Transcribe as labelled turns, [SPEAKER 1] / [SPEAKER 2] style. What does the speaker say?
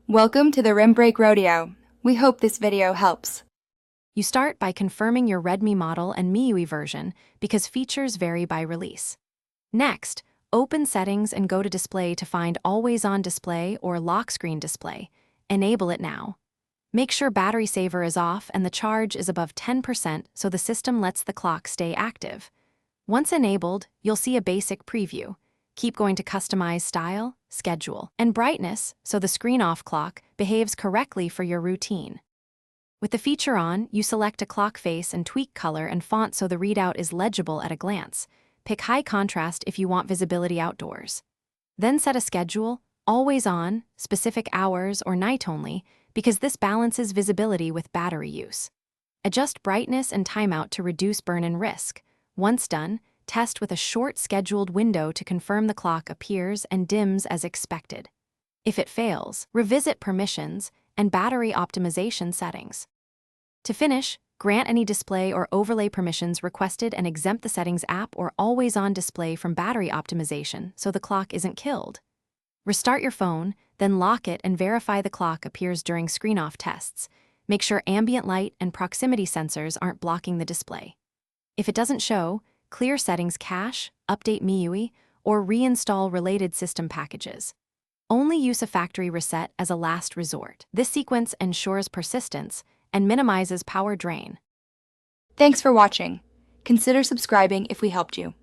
[SPEAKER 1] Welcome to the Rim Break Rodeo. We hope this video helps.
[SPEAKER 2] You start by confirming your Redmi model and MIUI version because features vary by release. Next, open Settings and go to Display to find Always-On Display or Lock Screen Display. Enable it now. Make sure battery saver is off and the charge is above 10% so the system lets the clock stay active. Once enabled, you'll see a basic preview. Keep going to Customize Style, Schedule, and Brightness so the screen-off clock behaves correctly for your routine. With the feature on, you select a clock face and tweak color and font so the readout is legible at a glance. Pick high contrast if you want visibility outdoors. Then set a schedule, always on, specific hours, or night only, because this balances visibility with battery use. Adjust brightness and timeout to reduce burn-in risk. Once done, test with a short scheduled window to confirm the clock appears and dims as expected. If it fails, revisit permissions and battery optimization settings. To finish, grant any display or overlay permissions requested and exempt the Settings app or always-on display from battery optimization so the clock isn't killed. Restart your phone, then lock it and verify the clock appears during screen-off tests. Make sure ambient light and proximity sensors aren't blocking the display. If it doesn't show, clear Settings cache, update MIUI, or reinstall related system packages. Only use a factory reset as a last resort. This sequence ensures persistence and minimizes power drain.
[SPEAKER 1] Thanks for watching. Consider subscribing if we helped you.